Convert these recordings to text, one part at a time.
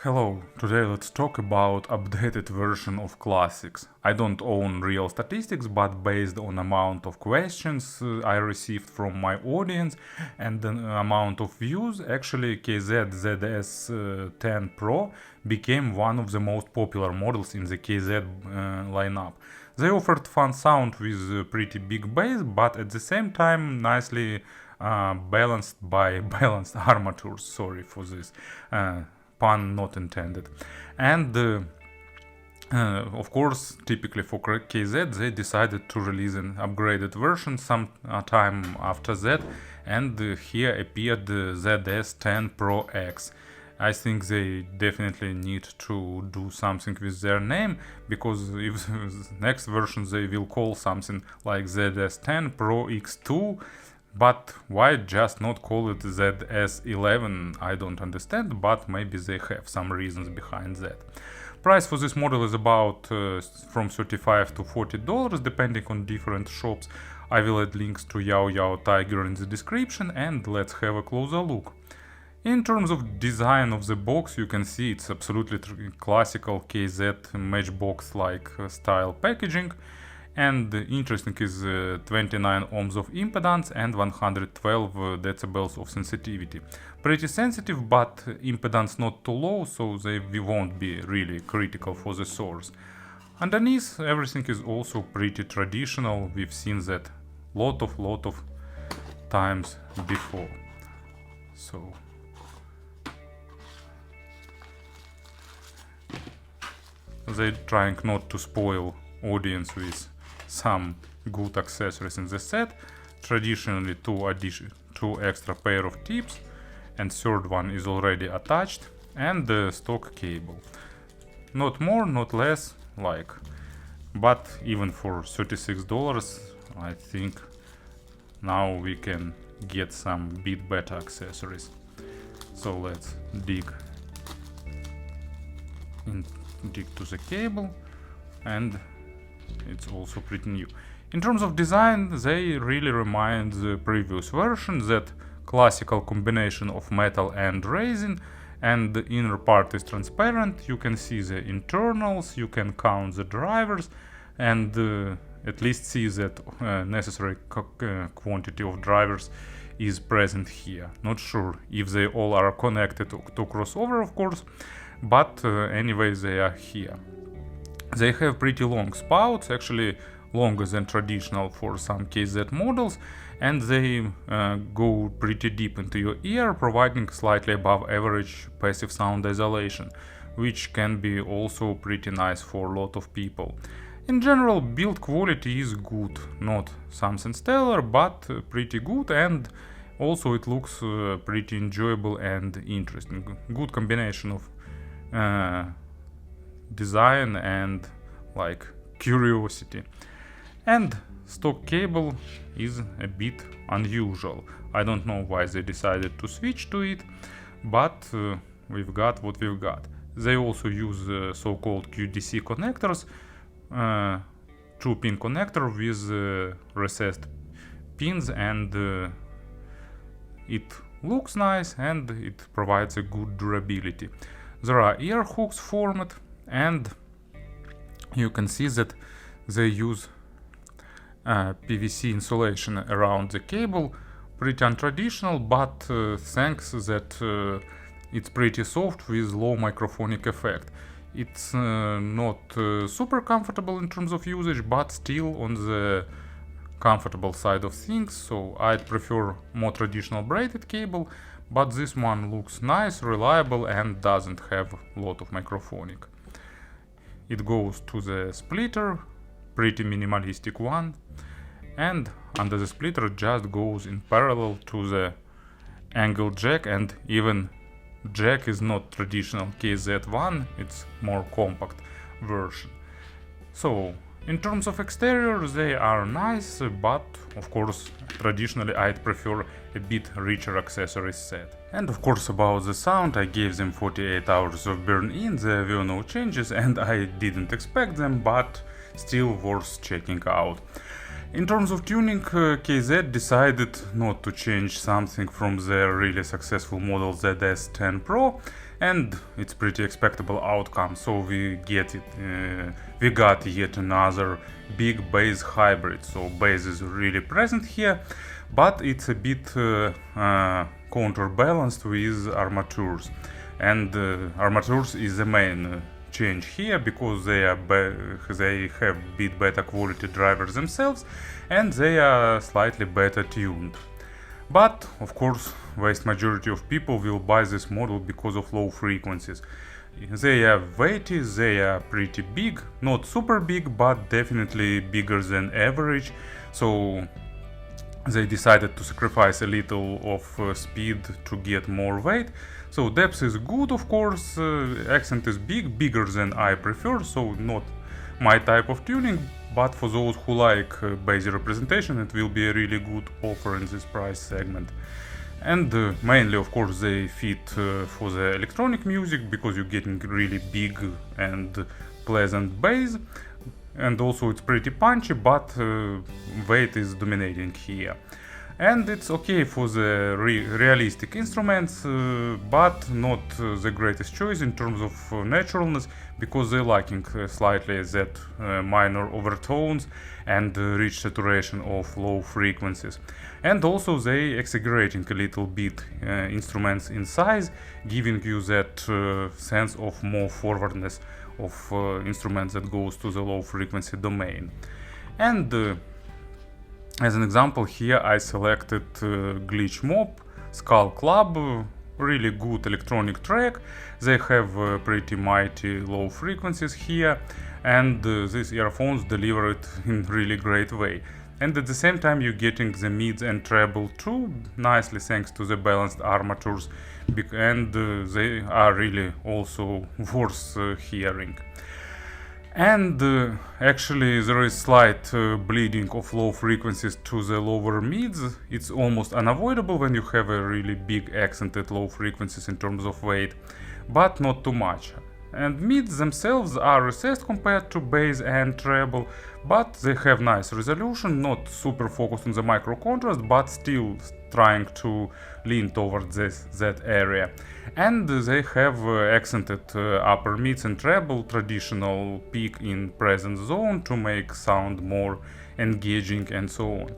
Hello, today let's talk about updated version of classics. I don't own real statistics, but based on amount of questions I received from my audience and the amount of views, actually KZ ZS10 Pro became one of the most popular models in the KZ lineup. They offered fun sound with a pretty big bass, but at the same time nicely balanced by balanced armatures. Sorry for this. Pun not intended. And of course, typically for KZ, they decided to release an upgraded version some time after that, and here appeared the ZS10 Pro X. I think they definitely need to do something with their name, because if the next version they will call something like ZS10 Pro X2. But why just not call it ZS11? I don't understand, but maybe they have some reasons behind that. Price for this model is about from $35 to $40 depending on different shops. I will add links to Yao Yao Tiger in the description, and let's have a closer look. In terms of design of the box, you can see it's absolutely classical KZ matchbox-like style packaging. And interesting is 29 ohms of impedance and 112 decibels of sensitivity. Pretty sensitive, but impedance not too low, so they won't be really critical for the source. Underneath, everything is also pretty traditional. We've seen that lot of times before. So they're trying not to spoil audience with some good accessories in the set. Traditionally two extra pair of tips, and third one is already attached, and the stock cable. Not more, not less, but even for $36 I think now we can get some bit better accessories. So let's dig to the cable, and it's also pretty new. In terms of design, they really remind the previous version, that classical combination of metal and resin, and the inner part is transparent. You can see the internals, you can count the drivers, and at least see that necessary quantity of drivers is present here. Not sure if they all are connected to crossover, of course, but anyway, they are here. They have pretty long spouts, actually longer than traditional for some KZ models, and they go pretty deep into your ear, providing slightly above average passive sound isolation, which can be also pretty nice for a lot of people. In general, build quality is good, not something stellar, but pretty good, and also it looks pretty enjoyable and interesting. Good combination of design and curiosity. And stock cable is a bit unusual. I don't know why they decided to switch to it, but we've got what we've got. They also use so-called QDC connectors, 2-pin connector with recessed pins, and it looks nice and it provides a good durability. There are ear hooks formed, and you can see that they use PVC insulation around the cable. Pretty untraditional, but thanks that it's pretty soft with low microphonic effect. It's not super comfortable in terms of usage, but still on the comfortable side of things, so I'd prefer more traditional braided cable, but this one looks nice, reliable, and doesn't have a lot of microphonic. It goes to the splitter, pretty minimalistic one, and under the splitter just goes in parallel to the angle jack, and even jack is not traditional KZ1, it's more compact version. So in terms of exterior, they are nice, but of course traditionally I'd prefer a bit richer accessories set. And of course about the sound, I gave them 48 hours of burn-in, there were no changes and I didn't expect them, but still worth checking out. In terms of tuning, KZ decided not to change something from their really successful model ZS10 Pro, and it's pretty expectable outcome. So we got yet another big bass hybrid. So bass is really present here, but it's a bit counterbalanced with armatures, and armatures is the main change here, because they have bit better quality drivers themselves, and they are slightly better tuned. But of course, vast majority of people will buy this model because of low frequencies. They are weighty, they are pretty big, not super big, but definitely bigger than average. So they decided to sacrifice a little of speed to get more weight. So depth is good, of course, accent is bigger than I prefer, so not my type of tuning, but for those who like bass representation, it will be a really good offer in this price segment. And mainly, of course, they fit for the electronic music, because you're getting really big and pleasant bass, and also it's pretty punchy, but weight is dominating here. And it's okay for the realistic instruments, but not the greatest choice in terms of naturalness, because they're lacking slightly that minor overtones and rich saturation of low frequencies. And also they exaggerating a little bit instruments in size, giving you that sense of more forwardness of instruments that goes to the low frequency domain. And as an example, here I selected Glitch Mob, Skullclub, really good electronic track. They have pretty mighty low frequencies here, and these earphones deliver it in really great way. And at the same time you're getting the mids and treble too nicely, thanks to the balanced armatures, and they are really also worth hearing. And actually there is slight bleeding of low frequencies to the lower mids. It's almost unavoidable when you have a really big accented low frequencies in terms of weight, but not too much. And mids themselves are recessed compared to bass and treble, but they have nice resolution, not super focused on the micro contrast, but still trying to lean towards that area. And they have accented upper mids and treble, traditional peak in present zone to make sound more engaging and so on.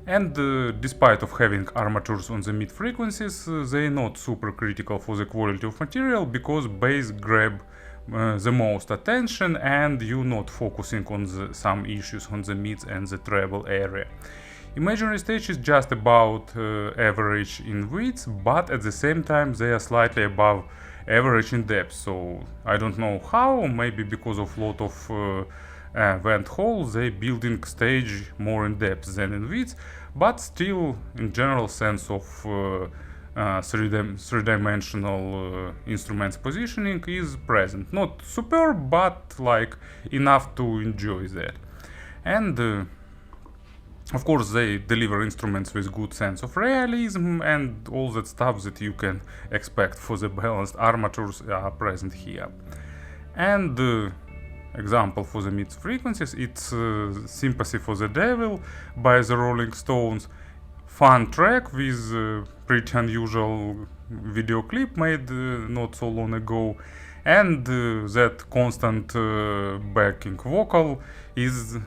And despite of having armatures on the mid frequencies, they're not super critical for the quality of material, because bass grab the most attention and you're not focusing on some issues on the mids and the treble area. Imaginary stage is just about average in width, but at the same time they are slightly above average in depth. So I don't know how, maybe because of lot of vent holes, they building stage more in depth than in width, but still in general sense of three-dimensional instruments positioning is present. Not superb, but like enough to enjoy that. And of course they deliver instruments with good sense of realism, and all that stuff that you can expect for the balanced armatures are present here. And example for the mid frequencies, it's Sympathy for the Devil by the Rolling Stones. Fun track with pretty unusual video clip made not so long ago, and that constant backing vocal is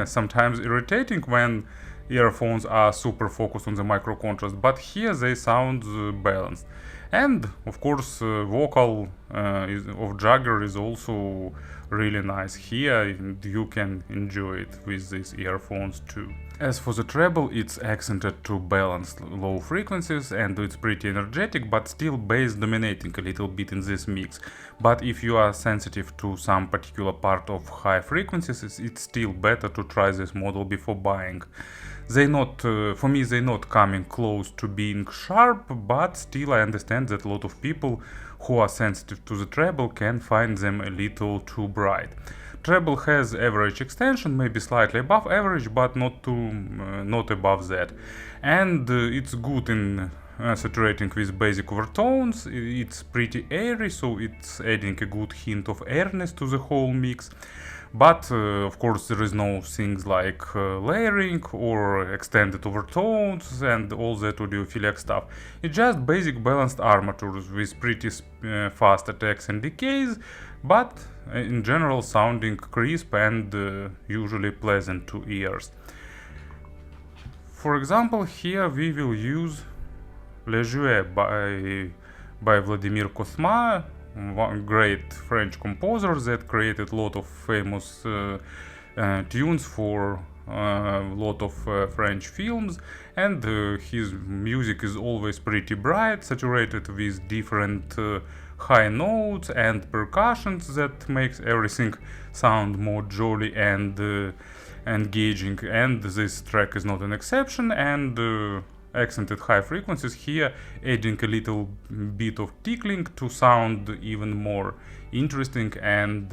sometimes irritating when earphones are super focused on the micro contrast, but here they sound balanced. And of course vocal of Jagger is also really nice here, and you can enjoy it with these earphones too. As for the treble, it's accented to balanced low frequencies and it's pretty energetic, but still bass dominating a little bit in this mix. But if you are sensitive to some particular part of high frequencies, it's still better to try this model before buying. They not, for me, they're not coming close to being sharp, but still I understand that a lot of people who are sensitive to the treble can find them a little too bright. Treble has average extension, maybe slightly above average, but not above that. And it's good in saturating with basic overtones. It's pretty airy, so it's adding a good hint of airiness to the whole mix. But of course there is no things like layering or extended overtones and all that audiophilic stuff. It's just basic balanced armatures with pretty fast attacks and decays, but in general sounding crisp and usually pleasant to ears. For example, here we will use Le Jouet by Vladimir Cosma, one great French composer that created a lot of famous tunes for a lot of French films, and his music is always pretty bright, saturated with different high notes and percussions that makes everything sound more jolly and engaging, and this track is not an exception. And accented high frequencies here, adding a little bit of tickling to sound even more interesting and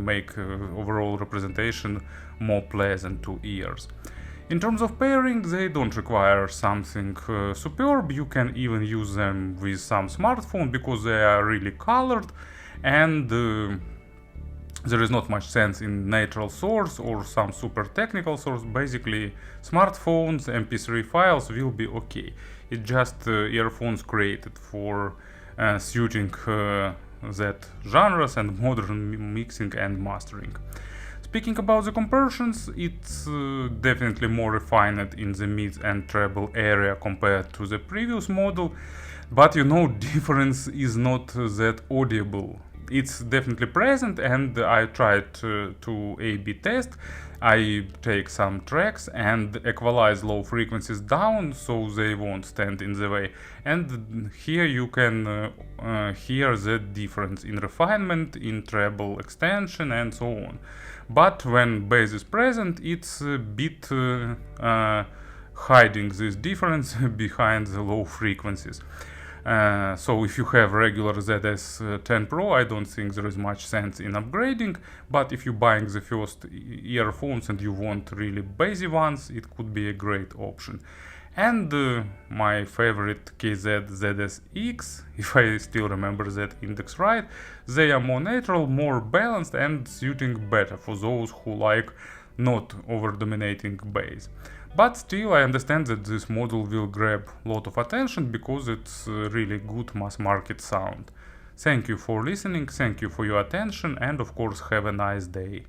make overall representation more pleasant to ears. In terms of pairing, they don't require something superb. You can even use them with some smartphone because they are really colored, and there is not much sense in natural source or some super technical source. Basically, smartphones, MP3 files will be okay. It's just earphones created for suiting that genres and modern mixing and mastering. Speaking about the conversions, it's definitely more refined in the mid and treble area compared to the previous model, but you know, difference is not that audible. It's definitely present, and I tried to A/B test. I take some tracks and equalize low frequencies down so they won't stand in the way. And here you can hear the difference in refinement, in treble extension, and so on. But when bass is present, it's a bit hiding this difference behind the low frequencies. So if you have regular ZS10 Pro, I don't think there is much sense in upgrading, but if you're buying the first earphones and you want really bassy ones, it could be a great option. And my favorite KZ ZS if I still remember that index right, they are more natural, more balanced, and suiting better for those who like not over-dominating bass. But still, I understand that this model will grab a lot of attention because it's a really good mass market sound. Thank you for listening, thank you for your attention, and of course have a nice day.